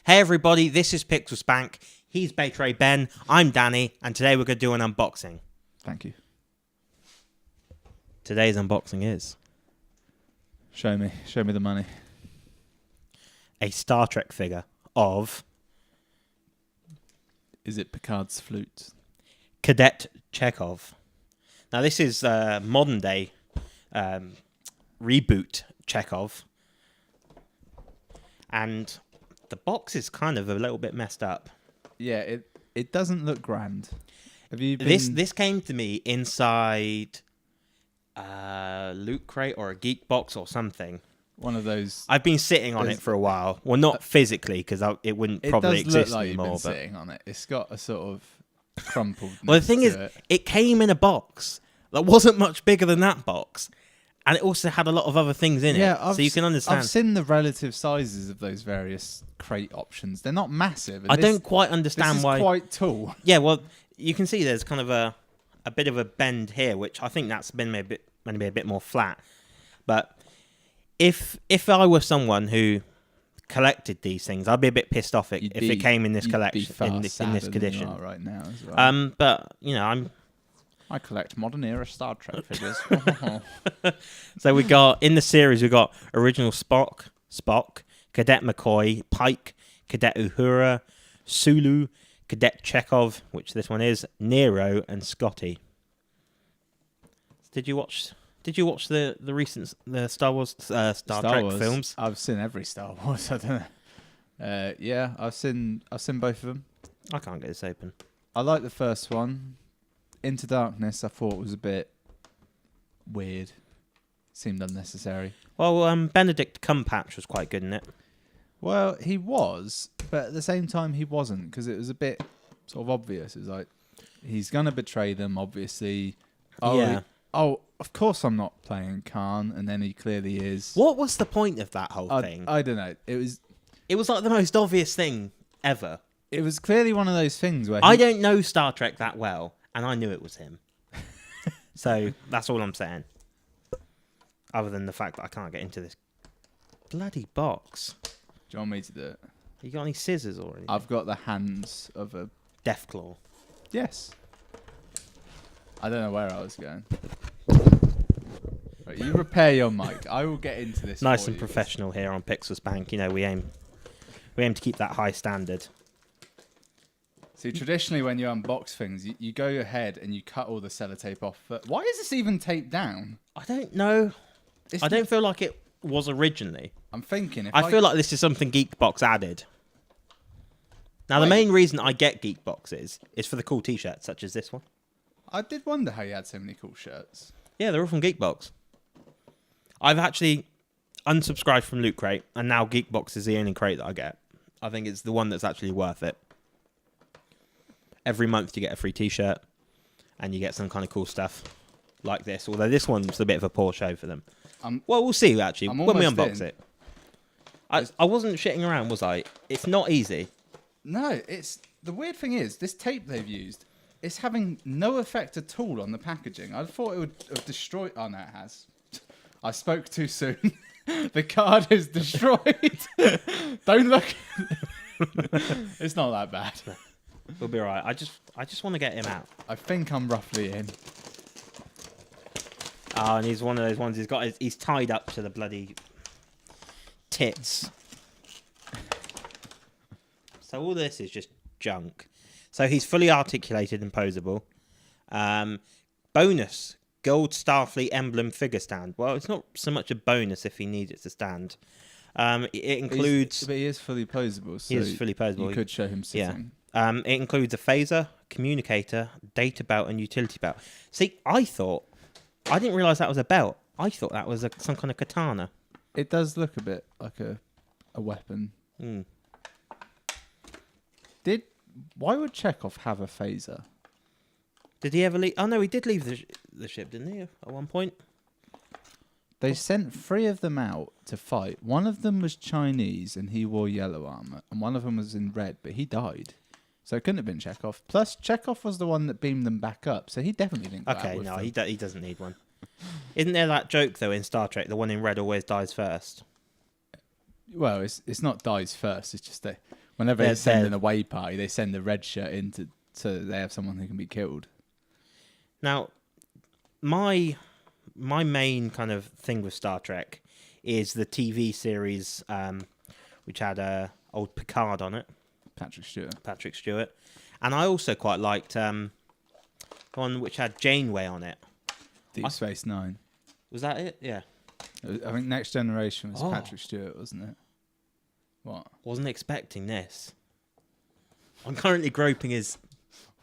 Hey everybody, this is Pixel Spank. He's Betray Ben. I'm Danny, and today we're going to do an unboxing. Thank you. Today's unboxing is Show me the money. a Star Trek figure of Is it Picard's flute? Cadet Chekov. Now this is modern day reboot Chekov, and the box is kind of a little bit messed up. Yeah, it doesn't look grand. Have you been... This came to me inside Loot Crate or a Geek Box or something. One of those. I've been sitting on it for a while. Well, not physically because it wouldn't probably exist exist like anymore. You've been sitting on it. It's got a sort of crumpled. Well, the thing is, it came in a box that wasn't much bigger than that box, and it also had a lot of other things in it. So you can understand. I've seen the relative sizes of those various crate options. They're not massive. And I don't quite understand why. This is quite tall. Yeah, well, you can see there's kind of a bit of a bend here, which I think that's been maybe a bit more flat. But if I were someone who collected these things, I'd be a bit pissed off if it came in this collection in this condition. Right now as well. But you know, I collect modern era Star Trek figures. So we got in the series we got original Spock, Cadet McCoy, Pike, Cadet Uhura, Sulu, Cadet Chekov, which this one is, Nero, and Scotty. Did you watch the recent Star Wars Star Trek films? I've seen every Star Wars. I don't know. Yeah, I've seen both of them. I can't get this open. I like the first one. Into Darkness, I thought was a bit weird. Seemed unnecessary. Well, Benedict Cumberbatch was quite good in it. Well, he was, but at the same time, he wasn't, because it was a bit sort of obvious. It was like, he's going to betray them, obviously. Oh, yeah. Of course I'm not playing Khan, and then he clearly is. What was the point of that whole thing? I don't know. It was like the most obvious thing ever. It was clearly one of those things where... I don't know Star Trek that well, and I knew it was him. So, that's all I'm saying. Other than the fact that I can't get into this bloody box. Do you want me to do it? You got any scissors or anything? I've got the hands of a... Deathclaw. Yes. I don't know where I was going. Right, you repair your mic. I will get into this. Nice and professional here on Pixel Spank. You know, we aim to keep that high standard. See, traditionally when you unbox things, you go ahead and you cut all the sellotape off. But why is this even taped down? I don't know. I don't feel like it was originally. I'm thinking. I feel like this is something Geekbox added. Now, the main reason I get Geekboxes is for the cool T-shirts, such as this one. I did wonder how you had so many cool shirts. Yeah, they're all from Geekbox. I've actually unsubscribed from Loot Crate, and now Geekbox is the only crate that I get. I think it's the one that's actually worth it. Every month you get a free T-shirt, and you get some kind of cool stuff like this. Although this one's a bit of a poor show for them. Well, we'll see, actually, when we unbox it. I wasn't shitting around, was I? It's not easy. No, the weird thing is, this tape they've used, it's having no effect at all on the packaging. I thought it would have destroyed... Oh, no, it has. I spoke too soon. The card is destroyed. Don't look. It's not that bad. We'll be all right. I just want to get him out. I think I'm roughly in. Oh, and he's one of those ones. He's tied up to the bloody tits. So all this is just junk. So he's fully articulated and posable. Bonus, gold Starfleet emblem figure stand. Well, it's not so much a bonus if he needs it to stand. It includes... But he is fully posable. So he is fully posable. You could show him sitting. Yeah. It includes a phaser, communicator, data belt, and utility belt. See, I didn't realise that was a belt. I thought that was some kind of katana. It does look a bit like a weapon. Mm. Why would Chekov have a phaser? Did he ever leave? Oh no, he did leave the ship, didn't he? At one point. They sent 3 of them out to fight. One of them was Chinese and he wore yellow armor, and one of them was in red, but he died. So it couldn't have been Chekov. Plus, Chekov was the one that beamed them back up, so he definitely didn't go out with them. He doesn't need one. Isn't there that joke, though, in Star Trek, the one in red always dies first? Well, it's not dies first, it's just that Whenever they send they're- an away party, they send the red shirt in so that they have someone who can be killed. Now, my main kind of thing with Star Trek is the TV series, which had old Picard on it, Patrick Stewart, and I also quite liked one which had Janeway on it. Deep Space Nine. Was that it? Yeah. I think Next Generation was Patrick Stewart, wasn't it? What? Wasn't expecting this. I'm currently groping his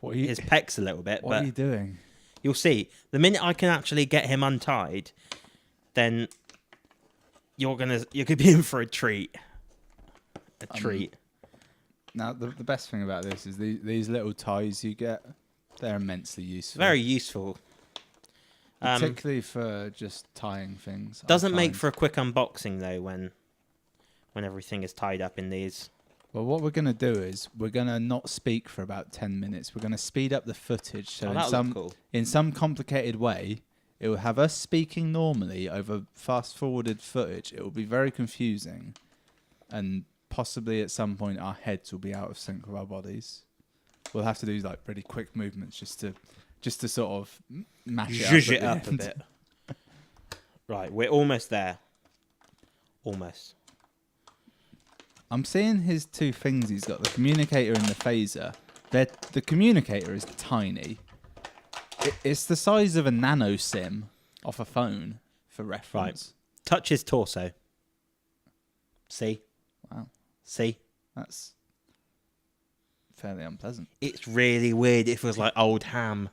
pecs a little bit. What are you doing? You'll see. The minute I can actually get him untied, then you're gonna be in for a treat. A treat. Now the best thing about this is these little ties you get. They're immensely useful. Very useful. Particularly for just tying things. Doesn't make for a quick unboxing though when everything is tied up in these. Well, what we're going to do is we're going to not speak for about 10 minutes. We're going to speed up the footage. So in some complicated way, it will have us speaking normally over fast-forwarded footage. It will be very confusing. And possibly at some point our heads will be out of sync with our bodies. We'll have to do like really quick movements just to sort of mash it up a bit. Right, we're almost there. Almost. I'm seeing his two things he's got, the communicator and the phaser. The communicator is tiny. It's the size of a nano SIM off a phone, for reference. Right. Touch his torso. See? Wow. See? That's fairly unpleasant. It's really weird. It feels like old ham.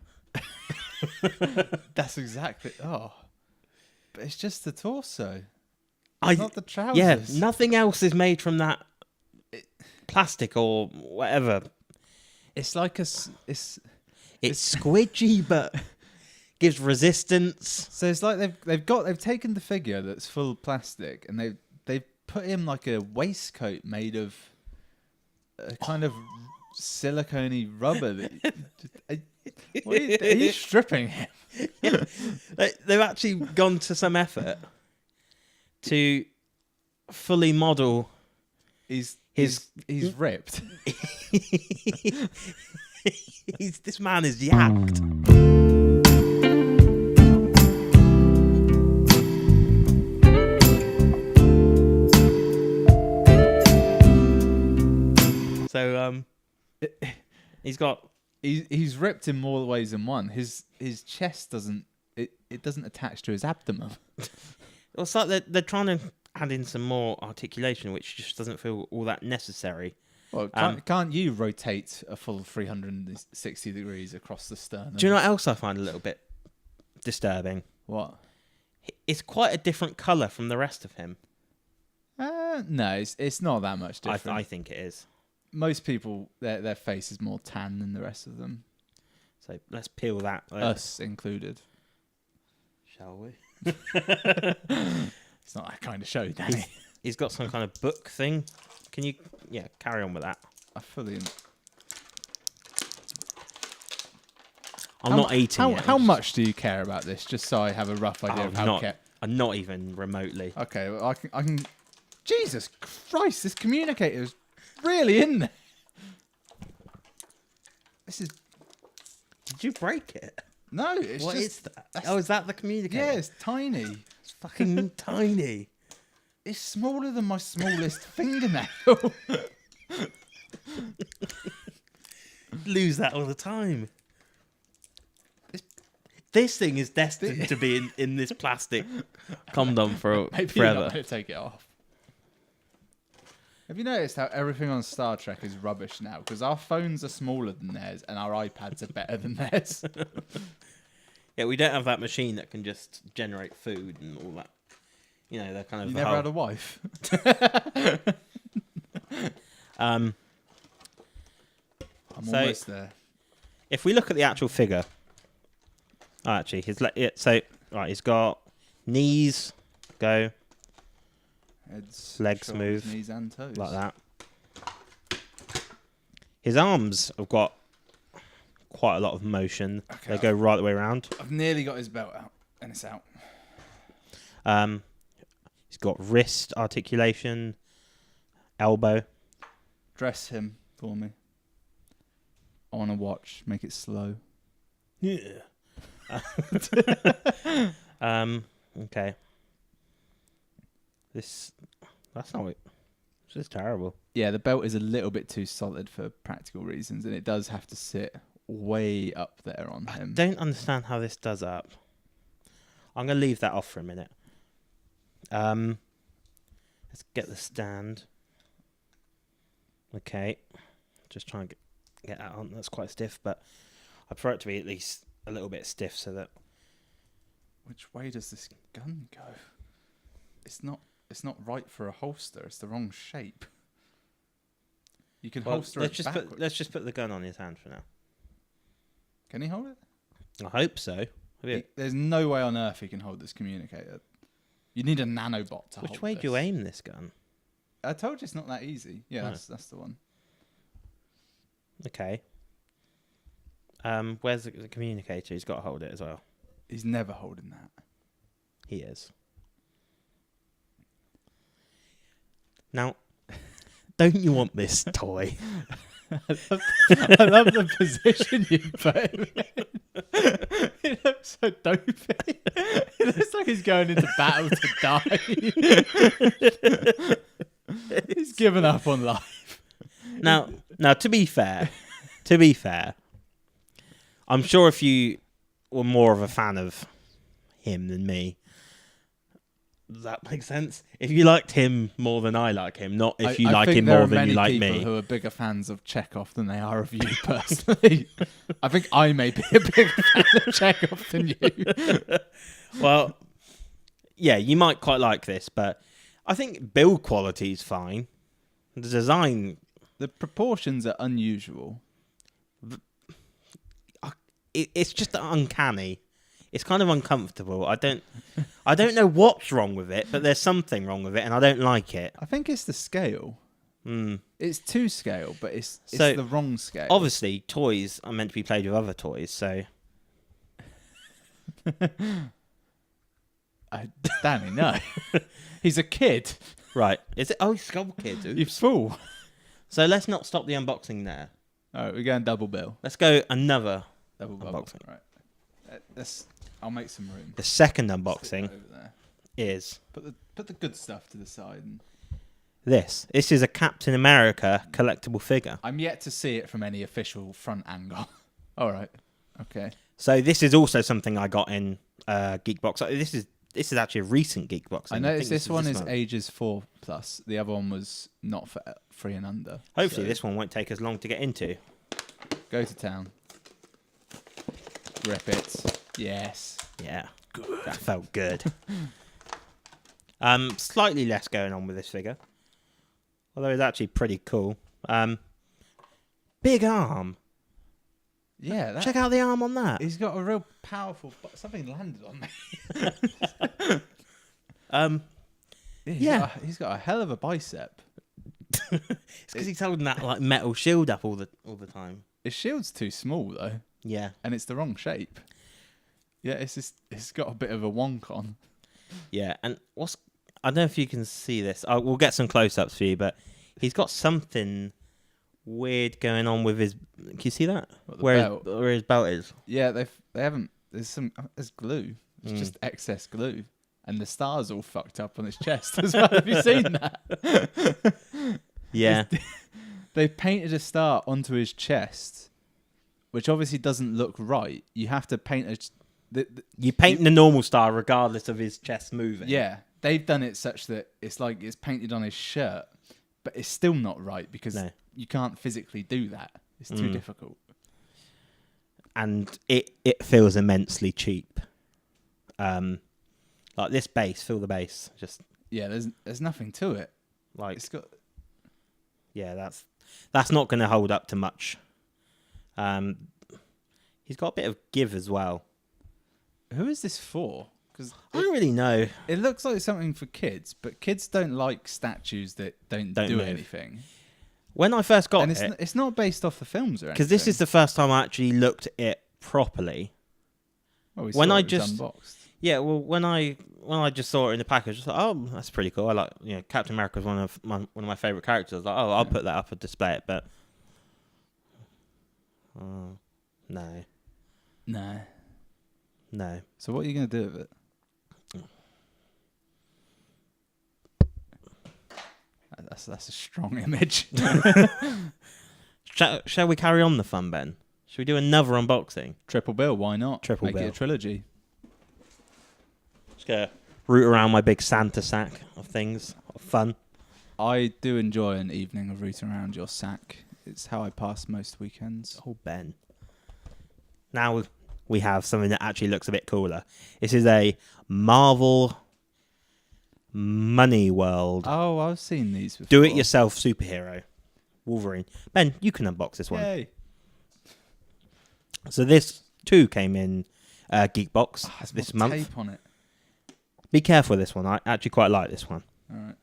That's exactly... Oh. But it's just the torso. It's not the trousers. Yeah, nothing else is made from that plastic or whatever. It's like it's squidgy, but gives resistance. So it's like they've taken the figure that's full of plastic and they've put him like a waistcoat made of a kind of silicone-y rubber. Are you stripping him? Yeah. They've actually gone to some effort to fully model He's ripped. This man is yacked. So he's ripped in more ways than one. His chest doesn't attach to his abdomen. It's like they're trying to add in some more articulation, which just doesn't feel all that necessary. Well, can't you rotate a full 360 degrees across the sternum? Do you know what else I find a little bit disturbing? What? It's quite a different colour from the rest of him. No, it's not that much different. I think it is. Most people, their face is more tan than the rest of them. So let's peel that. Us included. Shall we? It's not that kind of show, Danny. He's got some kind of book thing. Can you, carry on with that? I'm not eating it. How much do you care about this? Just so I have a rough idea of how. I'm not even remotely. Okay, well, I can. Jesus Christ! This communicator is really in there. This is. Did you break it? No, it's What just. is that? Oh, is that the communicator? Yeah, it's tiny. It's fucking tiny. It's smaller than my smallest fingernail. Lose that all the time. This thing is destined to be in this plastic condom forever. You're not going to take it off. Have you noticed how everything on Star Trek is rubbish now? Because our phones are smaller than theirs and our iPads are better than theirs. Yeah, we don't have that machine that can just generate food and all that. You know, they're kind of. You never had a wife. I'm almost there. If we look at the actual figure, actually, he's got knees, go, Heads, legs shoulders, move, knees and toes, like that. His arms have got quite a lot of motion. Okay, they go right the way around. I've nearly got his belt out, and it's out. He's got wrist articulation, elbow, Dress him for me. I want to watch. Make it slow. Yeah. Okay. That's not it. This is terrible. Yeah, the belt is a little bit too solid for practical reasons, and it does have to sit way up there on him. I don't understand how this does up. I'm going to leave that off for a minute. Let's get the stand. Okay. Just try and get that on. That's quite stiff, but I prefer it to be at least a little bit stiff so that... Which way does this gun go? It's not right for a holster. It's the wrong shape. You can holster it backwards. Let's just put the gun on his hand for now. Can he hold it? I hope so. There's no way on earth he can hold this communicator. You need a nanobot to hold Which way this. do you aim this gun? I told you it's not that easy. Yeah, that's the one. Okay. Where's the communicator? He's got to hold it as well. He's never holding that. He is. Now, don't you want this toy? I love the position you put him in. He looks so dopey. He looks like he's going into battle to die. He's given up on life. Now, to be fair, I'm sure if you were more of a fan of him than me, does that make sense? If you liked him more than I like him, not if you like him more than you like me. I think there are many people who are bigger fans of Chekov than they are of you personally. I think I may be a bigger fan of Chekov than you. Well, yeah, you might quite like this, but I think build quality is fine. The design... The proportions are unusual. It's just uncanny. It's kind of uncomfortable. I don't know what's wrong with it, but there's something wrong with it, and I don't like it. I think it's the scale. It's to scale, but it's So, the wrong scale. Obviously, toys are meant to be played with other toys, so... Danny, no. He's a kid. Right. Is it? Oh, he's Skull Kid. You fool. So let's not stop the unboxing there. All right, we're going double bill. Let's go another Double unboxing. Right. I'll make some room. The second Stick unboxing that over there. is Put the good stuff to the side. And this. This is a Captain America collectible figure. I'm yet to see it from any official front angle. All right. Okay. So this is also something I got in Geekbox. This is actually a recent Geekbox. I noticed this one is ages 4+. The other one was not for 3 and under. Hopefully this one won't take as long to get into. Go to town. Rip it. Yes. Yeah. Good. That felt good. Slightly less going on with this figure. Although it's actually pretty cool. Big arm. Yeah. Check out the arm on that. He's got a real powerful... Something landed on me. Yeah. He's got a hell of a bicep. It's because he's holding that like metal shield up all the time. His shield's too small, though. Yeah. And it's the wrong shape. Yeah, it's got a bit of a wonk on. Yeah, and I don't know if you can see this. We'll get some close-ups for you, but he's got something weird going on with his... Can you see that? Where his belt is? Yeah, they haven't... There's glue. It's just excess glue. And the star's all fucked up on his chest as well. Have you seen that? Yeah. They've painted a star onto his chest, which obviously doesn't look right. You have to paint you paint the normal star regardless of his chest moving. Yeah, they've done it such that it's like it's painted on his shirt, but it's still not right because you can't physically do that. It's too difficult. And it feels immensely cheap. Like this base, feel the base. Just there's nothing to it. Like it's got. Yeah, that's not going to hold up to much. He's got a bit of give as well. Who is this for? Because I don't really know. It looks like something for kids, but kids don't like statues that don't do move. anything. When I first got it's not based off the films or anything. Because this is the first time I actually looked at it properly. Well, when I just unboxed. Yeah, well, when I just saw it in the package, I was like, oh, that's pretty cool. I like, Captain America is one of my favorite characters. I was like, oh, I'll put that up and display it, but no. So what are you going to do with it? That's a strong image. Shall we carry on the fun, Ben? Should we do another unboxing? Triple bill, why not? Triple Make bill. it a trilogy. Just gonna root around my big Santa sack of things. Of fun. I do enjoy an evening of rooting around your sack. It's how I pass most weekends. Oh, Ben. Now we have something that actually looks a bit cooler. This is a Marvel Munny World. Oh, I've seen these before. Do-it-yourself superhero. Wolverine. Ben, you can unbox this one. Yay. So this too came in Geekbox this month. Tape on it. Be careful with this one. I actually quite like this one. All right.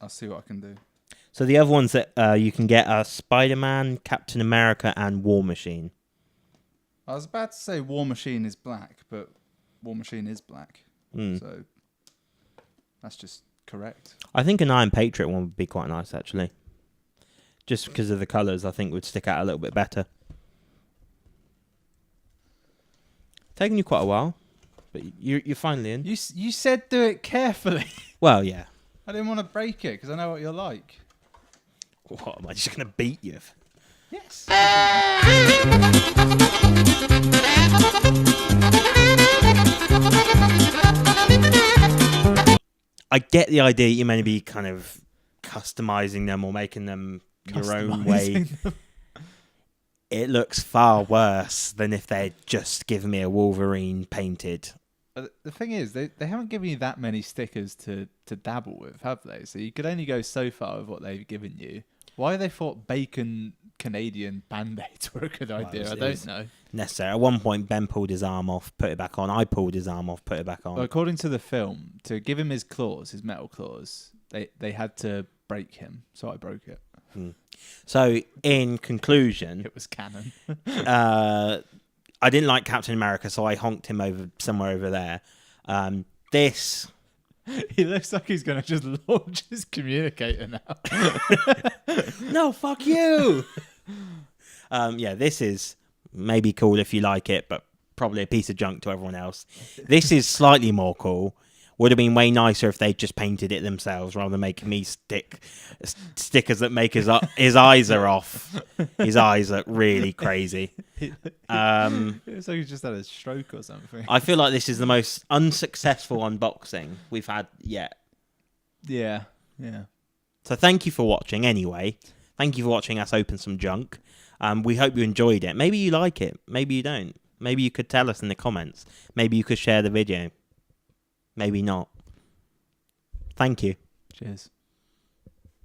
I'll see what I can do. So the other ones that you can get are Spider-Man, Captain America, and War Machine. I was about to say War Machine is black, but War Machine is black. So that's just correct. I think an Iron Patriot one would be quite nice, actually. Just because of the colours, I think would stick out a little bit better. Taking you quite a while, but you're finally in. You said do it carefully. Well, yeah. I didn't want to break it because I know what you're like. What, am I just going to beat you? Yes. I get the idea you're meant to be kind of customizing them or making them your own way. It looks far worse than if they'd just given me a Wolverine painted. The thing is, they haven't given you that many stickers to dabble with, have they? So you could only go so far with what they've given you. Why they thought bacon Canadian band-aids were a good idea, I don't know. Necessary. At one point, Ben pulled his arm off, put it back on. I pulled his arm off, put it back on. Well, according to the film, to give him his claws, his metal claws, they had to break him, so I broke it. So, in conclusion, It was canon. I didn't like Captain America, so I honked him over somewhere over there. This... He looks like he's going to just launch his communicator now. No, fuck you! This is maybe cool if you like it, but probably a piece of junk to everyone else. This is slightly more cool. Would have been way nicer if they just painted it themselves rather than making me stick stickers that make his eyes are off. His eyes are really crazy. It looks like he's just had a stroke or something. I feel like this is the most unsuccessful unboxing we've had yet. Yeah. So thank you for watching anyway. Thank you for watching us open some junk. We hope you enjoyed it. Maybe you like it. Maybe you don't. Maybe you could tell us in the comments. Maybe you could share the video. Maybe not. Thank you. Cheers.